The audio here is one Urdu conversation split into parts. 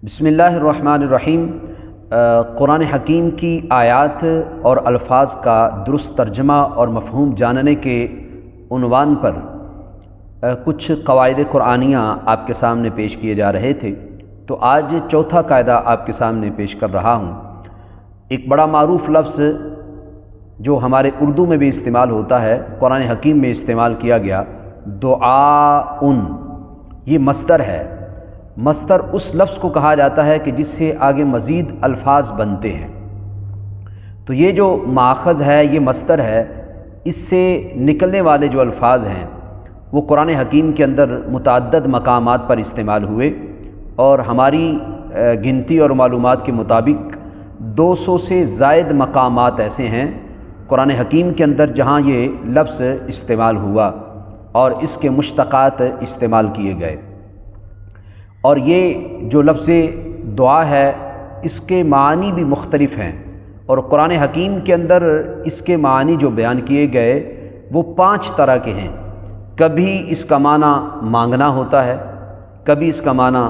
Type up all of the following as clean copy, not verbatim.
بسم اللہ الرحمن الرحیم۔ قرآن حکیم کی آیات اور الفاظ کا درست ترجمہ اور مفہوم جاننے کے عنوان پر کچھ قواعد قرآنیہ آپ کے سامنے پیش کیے جا رہے تھے، تو آج چوتھا قاعدہ آپ کے سامنے پیش کر رہا ہوں۔ ایک بڑا معروف لفظ جو ہمارے اردو میں بھی استعمال ہوتا ہے، قرآن حکیم میں استعمال کیا گیا، دعاء، یہ مصدر ہے۔ مصدر اس لفظ کو کہا جاتا ہے کہ جس سے آگے مزید الفاظ بنتے ہیں۔ تو یہ جو ماخذ ہے، یہ مصدر ہے، اس سے نکلنے والے جو الفاظ ہیں وہ قرآن حکیم کے اندر متعدد مقامات پر استعمال ہوئے، اور ہماری گنتی اور معلومات کے مطابق 200 سے زائد مقامات ایسے ہیں قرآن حکیم کے اندر جہاں یہ لفظ استعمال ہوا اور اس کے مشتقات استعمال کیے گئے۔ اور یہ جو لفظ دعا ہے، اس کے معنی بھی مختلف ہیں، اور قرآن حکیم کے اندر اس کے معنی جو بیان کیے گئے وہ 5 طرح کے ہیں۔ کبھی اس کا معنی مانگنا ہوتا ہے، کبھی اس کا معنی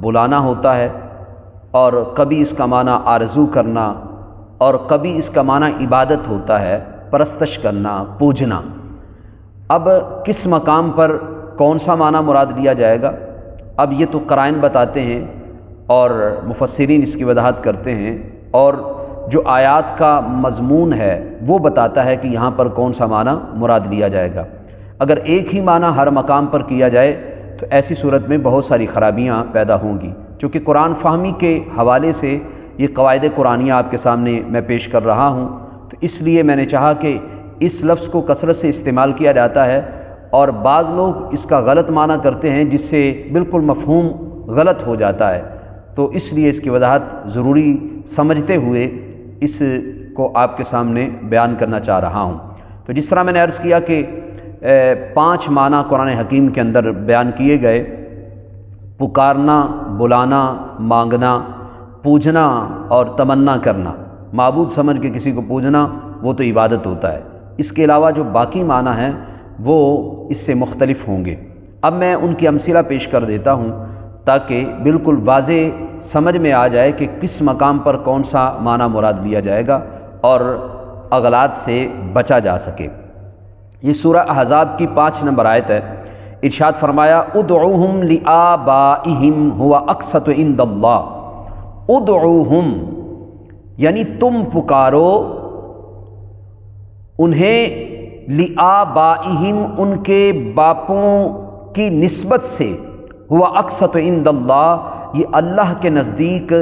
بلانا ہوتا ہے، اور کبھی اس کا معنی آرزو کرنا، اور کبھی اس کا معنی عبادت ہوتا ہے، پرستش کرنا، پوجنا۔ اب کس مقام پر کون سا معنی مراد لیا جائے گا، اب یہ تو قرائن بتاتے ہیں اور مفسرین اس کی وضاحت کرتے ہیں، اور جو آیات کا مضمون ہے وہ بتاتا ہے کہ یہاں پر کون سا معنی مراد لیا جائے گا۔ اگر ایک ہی معنی ہر مقام پر کیا جائے تو ایسی صورت میں بہت ساری خرابیاں پیدا ہوں گی۔ چونکہ قرآن فہمی کے حوالے سے یہ قواعد قرآنیہ آپ کے سامنے میں پیش کر رہا ہوں، تو اس لیے میں نے چاہا کہ اس لفظ کو کثرت سے استعمال کیا جاتا ہے، اور بعض لوگ اس کا غلط معنی کرتے ہیں جس سے بالکل مفہوم غلط ہو جاتا ہے، تو اس لیے اس کی وضاحت ضروری سمجھتے ہوئے اس کو آپ کے سامنے بیان کرنا چاہ رہا ہوں۔ تو جس طرح میں نے عرض کیا کہ 5 معنی قرآن حکیم کے اندر بیان کیے گئے: پکارنا، بلانا، مانگنا، پوجنا اور تمنا کرنا۔ معبود سمجھ کے کسی کو پوجنا وہ تو عبادت ہوتا ہے۔ اس کے علاوہ جو باقی معنی ہیں وہ اس سے مختلف ہوں گے۔ اب میں ان کی امثلہ پیش کر دیتا ہوں تاکہ بالکل واضح سمجھ میں آ جائے کہ کس مقام پر کون سا معنی مراد لیا جائے گا اور اغلاط سے بچا جا سکے۔ یہ سورہ احزاب کی 5 نمبر آیت ہے۔ ارشاد فرمایا: ادعوہم لآبائہم ہوا اقسط عند اللہ۔ ادعوہم یعنی تم پکارو انہیں، لآبائہم ان کے باپوں کی نسبت سے، ہوا اقسط عند اللہ یہ اللہ کے نزدیک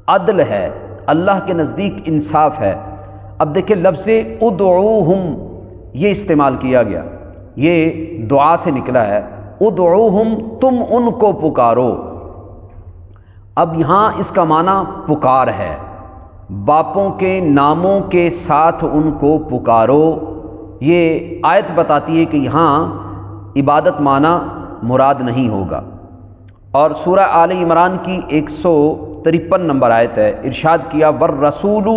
عدل ہے، اللہ کے نزدیک انصاف ہے۔ اب دیکھیں لفظ ادعوہم یہ استعمال کیا گیا، یہ دعا سے نکلا ہے۔ ادعوہم تم ان کو پکارو۔ اب یہاں اس کا معنی پکار ہے، باپوں کے ناموں کے ساتھ ان کو پکارو۔ یہ آیت بتاتی ہے کہ یہاں عبادت معنی مراد نہیں ہوگا۔ اور سورہ آل عمران کی 153 نمبر آیت ہے۔ ارشاد کیا: والرسول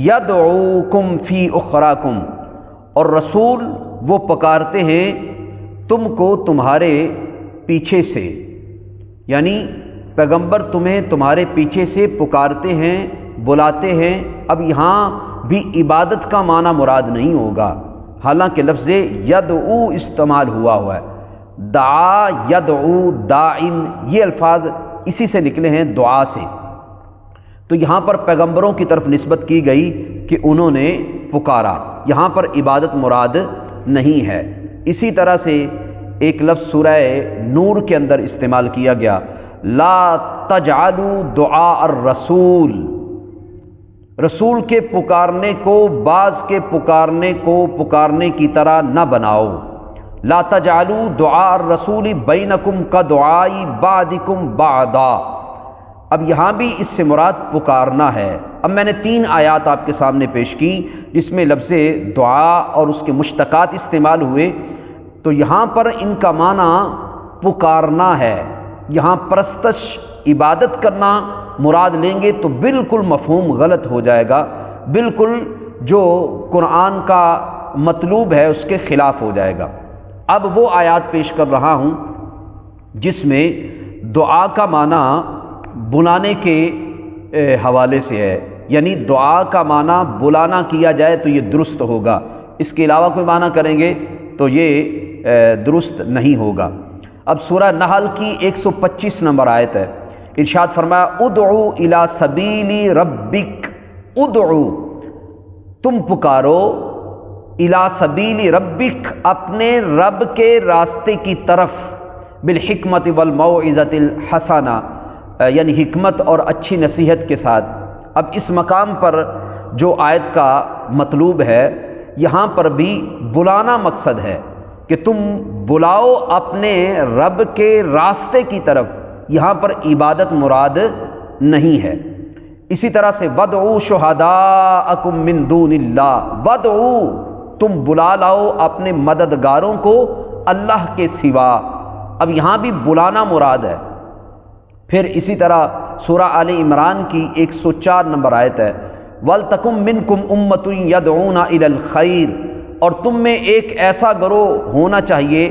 یدعوکم فی اخراکم، اور رسول وہ پکارتے ہیں تم کو تمہارے پیچھے سے، یعنی پیغمبر تمہیں تمہارے پیچھے سے پکارتے ہیں، بلاتے ہیں۔ اب یہاں بھی عبادت کا معنی مراد نہیں ہوگا، حالانکہ لفظ یدعو استعمال ہوا ہے۔ دعا، یدعو، داعن، یہ الفاظ اسی سے نکلے ہیں، دعا سے۔ تو یہاں پر پیغمبروں کی طرف نسبت کی گئی کہ انہوں نے پکارا، یہاں پر عبادت مراد نہیں ہے۔ اسی طرح سے ایک لفظ سورہ نور کے اندر استعمال کیا گیا: لا تجعلوا دعاء الرسول، رسول کے پکارنے کو بعض کے پکارنے کی طرح نہ بناؤ۔ لا تجعلوا دعاء الرسول بینکم کدعاء بعضکم بعضا۔ اب یہاں بھی اس سے مراد پکارنا ہے۔ اب میں نے 3 آیات آپ کے سامنے پیش کی جس میں لفظ دعا اور اس کے مشتقات استعمال ہوئے، تو یہاں پر ان کا معنی پکارنا ہے۔ یہاں پرستش، عبادت کرنا مراد لیں گے تو بالکل مفہوم غلط ہو جائے گا، بالکل جو قرآن کا مطلوب ہے اس کے خلاف ہو جائے گا۔ اب وہ آیات پیش کر رہا ہوں جس میں دعا کا معنی بلانے کے حوالے سے ہے، یعنی دعا کا معنی بلانا کیا جائے تو یہ درست ہوگا، اس کے علاوہ کوئی معنی کریں گے تو یہ درست نہیں ہوگا۔ اب سورہ نحل کی 125 نمبر آیت ہے، ارشاد فرمایا ادعو الی سبیل ربک، ادعو تم پکارو، الی سبیل ربک اپنے رب کے راستے کی طرف، بالحکمت والموعظۃ الحسنہ یعنی حکمت اور اچھی نصیحت کے ساتھ۔ اب اس مقام پر جو آیت کا مطلوب ہے، یہاں پر بھی بلانا مقصد ہے کہ تم بلاؤ اپنے رب کے راستے کی طرف، یہاں پر عبادت مراد نہیں ہے۔ اسی طرح سے وَادْعُوا شُهَدَاءَكُم مِّن دُونِ اللَّهِ، وَادْعُوا تم بلا لاؤ اپنے مددگاروں کو اللہ کے سوا، اب یہاں بھی بلانا مراد ہے۔ پھر اسی طرح سورہ آل عمران کی 104 نمبر آیت ہے، وَلْتَكُن مِّنكُمْ أُمَّةٌ يَدْعُونَ إِلَى الْخَيْرِ، اور تم میں ایک ایسا گروہ ہونا چاہیے،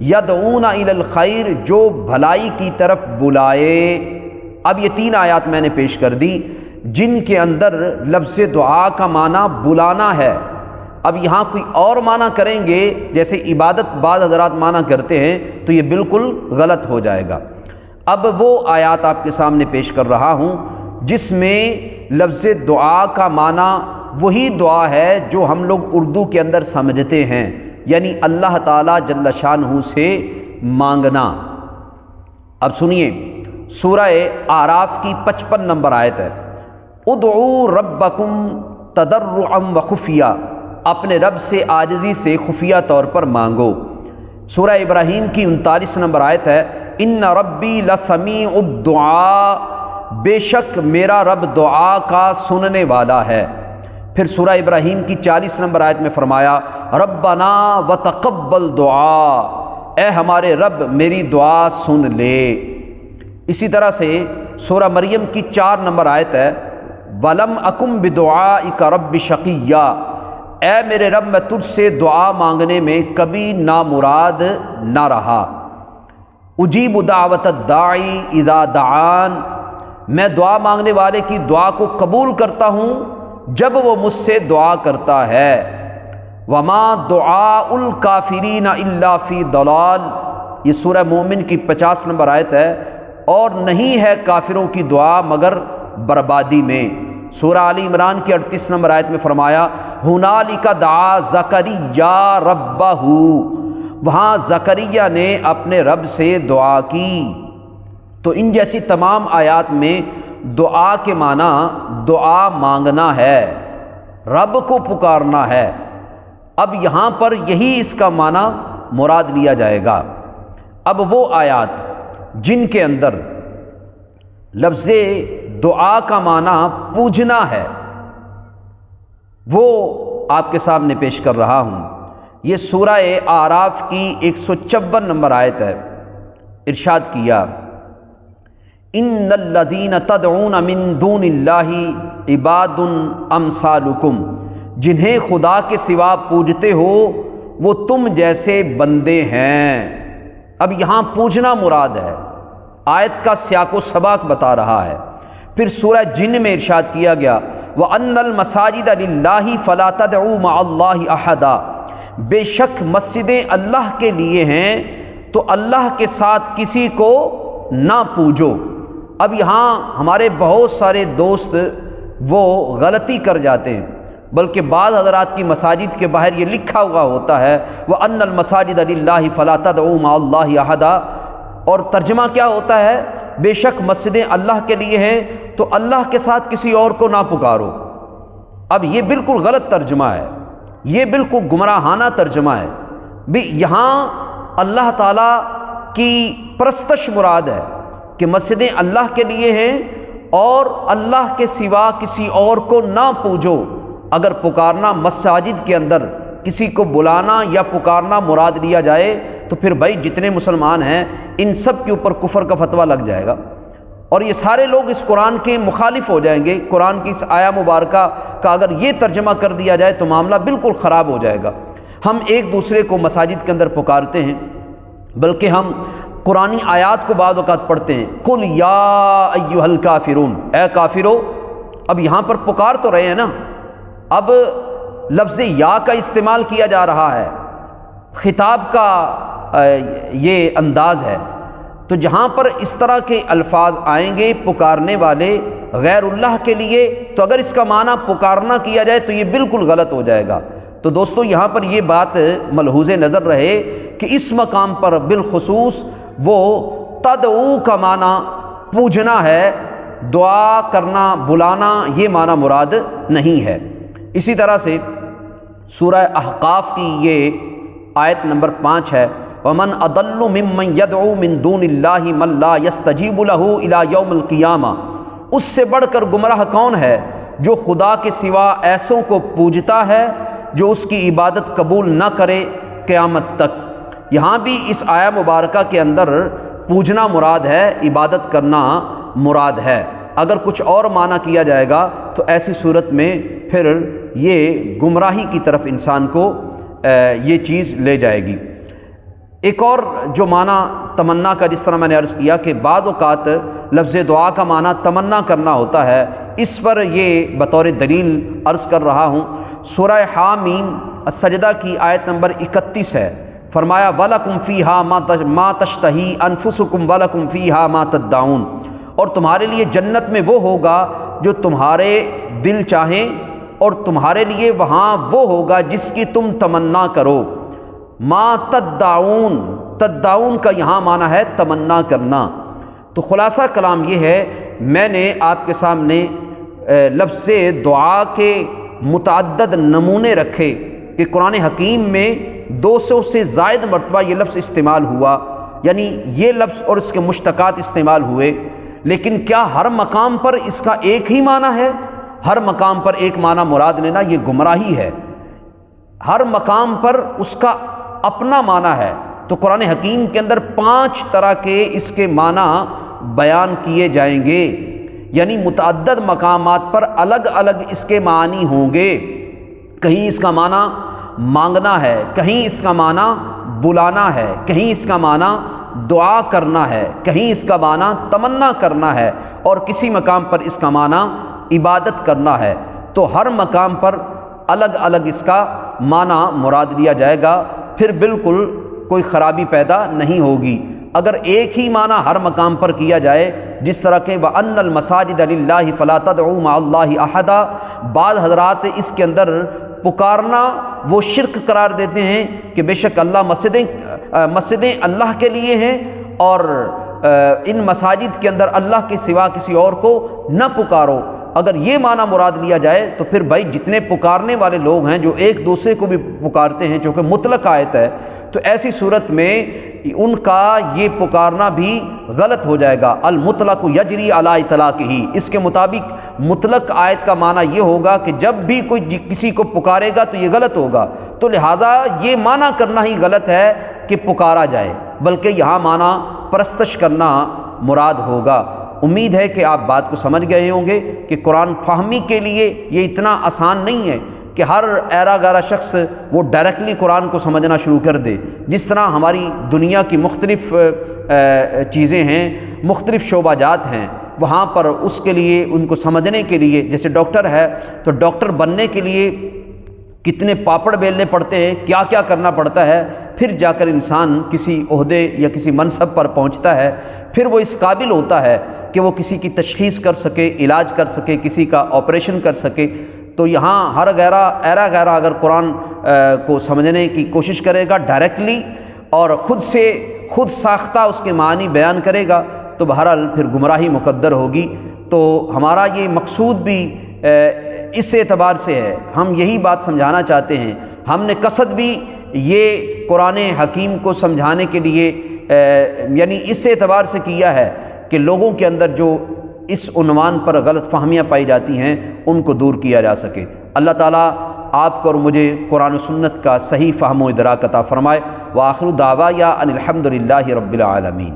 يَدْعُونَ إِلَى الْخَيْرِ جو بھلائی کی طرف بلائے۔ اب یہ 3 آیات میں نے پیش کر دی جن کے اندر لفظ دعا کا معنی بلانا ہے۔ اب یہاں کوئی اور معنی کریں گے جیسے عبادت بعض حضرات معنی کرتے ہیں تو یہ بالکل غلط ہو جائے گا۔ اب وہ آیات آپ کے سامنے پیش کر رہا ہوں جس میں لفظ دعا کا معنی وہی دعا ہے جو ہم لوگ اردو کے اندر سمجھتے ہیں، یعنی اللہ تعالیٰ جل شانہ سے مانگنا۔ اب سنیے سورہ اعراف کی 55 نمبر آیت ہے، ادعوا ربکم تضرعا وخفیہ، اپنے رب سے عاجزی سے خفیہ طور پر مانگو۔ سورہ ابراہیم کی 39 نمبر آیت ہے، ان ربی لسمیع الدعاء، بے شک میرا رب دعا کا سننے والا ہے۔ پھر سورہ ابراہیم کی 40 نمبر آیت میں فرمایا ربنا وتقبل دعا، اے ہمارے رب میری دعا سن لے۔ اسی طرح سے سورہ مریم کی 4 نمبر آیت ہے، ولم اکم بدعائک رب شقیہ، اے میرے رب میں تجھ سے دعا مانگنے میں کبھی نامراد نہ رہا۔ اجیب دعوت الداعی اذا دعان، میں دعا مانگنے والے کی دعا کو قبول کرتا ہوں جب وہ مجھ سے دعا کرتا ہے۔ وما دعاء الکافرین الا فی ضلال، یہ سورہ مومن کی 50 نمبر آیت ہے، اور نہیں ہے کافروں کی دعا مگر بربادی میں۔ سورہ آل عمران کی 38 نمبر آیت میں فرمایا ہنالک دعا زکریا ربہ، وہاں زکریہ نے اپنے رب سے دعا کی۔ تو ان جیسی تمام آیات میں دعا کے معنی دعا مانگنا ہے، رب کو پکارنا ہے۔ اب یہاں پر یہی اس کا معنی مراد لیا جائے گا۔ اب وہ آیات جن کے اندر لفظ دعا کا معنی پوجنا ہے وہ آپ کے سامنے پیش کر رہا ہوں۔ یہ سورہ اعراف کی 154 نمبر آیت ہے، ارشاد کیا ان الذین تدعون من دون اللہ عباد امثالکم، جنہیں خدا کے سوا پوجتے ہو وہ تم جیسے بندے ہیں۔ اب یہاں پوجنا مراد ہے، آیت کا سیاق و سباق بتا رہا ہے۔ پھر سورہ جن میں ارشاد کیا گیا وَأَنَّ الْمَسَاجِدَ لِلَّهِ فَلَا تَدْعُوا مَعَ اللَّهِ أَحَدًا، بے شک مسجدیں اللہ کے لیے ہیں تو اللہ کے ساتھ کسی کو نہ پوجو۔ اب یہاں ہمارے بہت سارے دوست وہ غلطی کر جاتے ہیں، بلکہ بعض حضرات کی مساجد کے باہر یہ لکھا ہوا ہوتا ہے وَأَنَّ الْمَسَاجِدَ لِلَّهِ فَلَا تَدْعُوا مَعَ اللَّهِ أَحَدًا، اور ترجمہ کیا ہوتا ہے بے شک مسجدیں اللہ کے لیے ہیں تو اللہ کے ساتھ کسی اور کو نہ پکارو۔ اب یہ بالکل غلط ترجمہ ہے، یہ بالکل گمراہانہ ترجمہ ہے۔ بھی یہاں اللہ تعالیٰ کی پرستش مراد ہے کہ مسجدیں اللہ کے لیے ہیں اور اللہ کے سوا کسی اور کو نہ پوجو۔ اگر پکارنا مساجد کے اندر کسی کو بلانا یا پکارنا مراد لیا جائے تو پھر بھائی جتنے مسلمان ہیں ان سب کے اوپر کفر کا فتویٰ لگ جائے گا، اور یہ سارے لوگ اس قرآن کے مخالف ہو جائیں گے۔ قرآن کی اس آیہ مبارکہ کا اگر یہ ترجمہ کر دیا جائے تو معاملہ بالکل خراب ہو جائے گا۔ ہم ایک دوسرے کو مساجد کے اندر پکارتے ہیں، بلکہ ہم قرآنی آیات کو بعض اوقات پڑھتے ہیں، قل یا ایھا الکافرون، اے کافرو۔ اب یہاں پر پکار تو رہے ہیں نا، اب لفظ یا کا استعمال کیا جا رہا ہے، خطاب کا یہ انداز ہے۔ تو جہاں پر اس طرح کے الفاظ آئیں گے پکارنے والے غیر اللہ کے لیے، تو اگر اس کا معنی پکارنا کیا جائے تو یہ بالکل غلط ہو جائے گا۔ تو دوستو یہاں پر یہ بات ملحوظ نظر رہے کہ اس مقام پر بالخصوص وہ تدعو کا معنی پوجنا ہے، دعا کرنا، بلانا، یہ معنی مراد نہیں ہے۔ اسی طرح سے سورہ احقاف کی یہ آیت نمبر 5 ہے، وَمَنْ أَضَلُّ مِمَّنْ يَدْعُو مِن دُونِ اللَّهِ مَن لَّا يَسْتَجِيبُ لَهُ إِلَىٰ يَوْمِ الْقِيَامَةِ، اس سے بڑھ کر گمراہ کون ہے جو خدا کے سوا ایسوں کو پوجتا ہے جو اس کی عبادت قبول نہ کرے قیامت تک۔ یہاں بھی اس آیہ مبارکہ کے اندر پوجنا مراد ہے، عبادت کرنا مراد ہے۔ اگر کچھ اور معنی کیا جائے گا تو ایسی صورت میں پھر یہ گمراہی کی طرف انسان کو یہ چیز لے جائے گی۔ ایک اور جو معنی تمنا کا، جس طرح میں نے عرض کیا کہ بعض اوقات لفظ دعا کا معنی تمنا کرنا ہوتا ہے، اس پر یہ بطور دلیل عرض کر رہا ہوں۔ سورہ حامیم السجدہ کی آیت نمبر 31 ہے، فرمایا وَلَكُمْ فِيهَا مَا تَشْتَهِي أَنفُسُكُمْ وَلَكُمْ فِيهَا مَا تَدَّعُونَ، اور تمہارے لیے جنت میں وہ ہوگا جو تمہارے دل چاہیں، اور تمہارے لیے وہاں وہ ہوگا جس کی تم تمنا کرو۔ ما تدعون، تدعون کا یہاں معنی ہے تمنا کرنا۔ تو خلاصہ کلام یہ ہے، میں نے آپ کے سامنے لفظ دعا کے متعدد نمونے رکھے کہ قرآن حکیم میں 200 سے زائد مرتبہ یہ لفظ استعمال ہوا، یعنی یہ لفظ اور اس کے مشتقات استعمال ہوئے، لیکن کیا ہر مقام پر اس کا ایک ہی معنی ہے؟ ہر مقام پر ایک معنی مراد لینا یہ گمراہی ہے۔ ہر مقام پر اس کا اپنا معنی ہے۔ تو قرآن حکیم کے اندر 5 طرح کے اس کے معنی بیان کیے جائیں گے، یعنی متعدد مقامات پر الگ الگ اس کے معنی ہوں گے۔ کہیں اس کا معنی مانگنا ہے، کہیں اس کا معنی بلانا ہے، کہیں اس کا معنی دعا کرنا ہے، کہیں اس کا معنی تمنا کرنا ہے، اور کسی مقام پر اس کا معنی عبادت کرنا ہے۔ تو ہر مقام پر الگ الگ اس کا معنی مراد لیا جائے گا، پھر بالکل کوئی خرابی پیدا نہیں ہوگی۔ اگر ایک ہی معنی ہر مقام پر کیا جائے، جس طرح کہ وَأَنَّ الْمَسَاجِدَ لِلَّهِ فَلَا تَدْعُوا مَعَ اللَّهِ أَحَدًا، بعض حضرات اس کے اندر پکارنا وہ شرک قرار دیتے ہیں کہ بے شک اللہ مسجدیں اللہ کے لیے ہیں، اور ان مساجد کے اندر اللہ کے سوا کسی اور کو نہ پکارو۔ اگر یہ معنی مراد لیا جائے تو پھر بھائی جتنے پکارنے والے لوگ ہیں جو ایک دوسرے کو بھی پکارتے ہیں، چونکہ مطلق آیت ہے، تو ایسی صورت میں ان کا یہ پکارنا بھی غلط ہو جائے گا۔ المطلق یجری علی اطلاقہ، اس کے مطابق مطلق آیت کا معنی یہ ہوگا کہ جب بھی کوئی کسی کو پکارے گا تو یہ غلط ہوگا، تو لہٰذا یہ معنی کرنا ہی غلط ہے کہ پکارا جائے، بلکہ یہاں معنی پرستش کرنا مراد ہوگا۔ امید ہے کہ آپ بات کو سمجھ گئے ہوں گے کہ قرآن فہمی کے لیے یہ اتنا آسان نہیں ہے کہ ہر ایرا گارا شخص وہ ڈائریکٹلی قرآن کو سمجھنا شروع کر دے۔ جس طرح ہماری دنیا کی مختلف چیزیں ہیں، مختلف شعبہ جات ہیں، وہاں پر اس کے لیے ان کو سمجھنے کے لیے، جیسے ڈاکٹر ہے تو ڈاکٹر بننے کے لیے کتنے پاپڑ بیلنے پڑتے ہیں، کیا کیا کرنا پڑتا ہے، پھر جا کر انسان کسی عہدے یا کسی منصب پر پہنچتا ہے، پھر وہ اس قابل ہوتا ہے کہ وہ کسی کی تشخیص کر سکے، علاج کر سکے، کسی کا آپریشن کر سکے۔ تو یہاں ہر ایرا غیرہ اگر قرآن کو سمجھنے کی کوشش کرے گا ڈائریکٹلی اور خود ساختہ اس کے معنی بیان کرے گا تو بہرحال پھر گمراہی مقدر ہوگی۔ تو ہمارا یہ مقصود بھی اس اعتبار سے ہے، ہم یہی بات سمجھانا چاہتے ہیں، ہم نے قصد بھی یہ قرآن حکیم کو سمجھانے کے لیے یعنی اس اعتبار سے کیا ہے کہ لوگوں کے اندر جو اس عنوان پر غلط فہمیاں پائی جاتی ہیں ان کو دور کیا جا سکے۔ اللہ تعالیٰ آپ کو اور مجھے قرآن و سنت کا صحیح فہم و ادراک عطا فرمائے۔ وآخر دعوایا ان الحمد للہ رب العالمین۔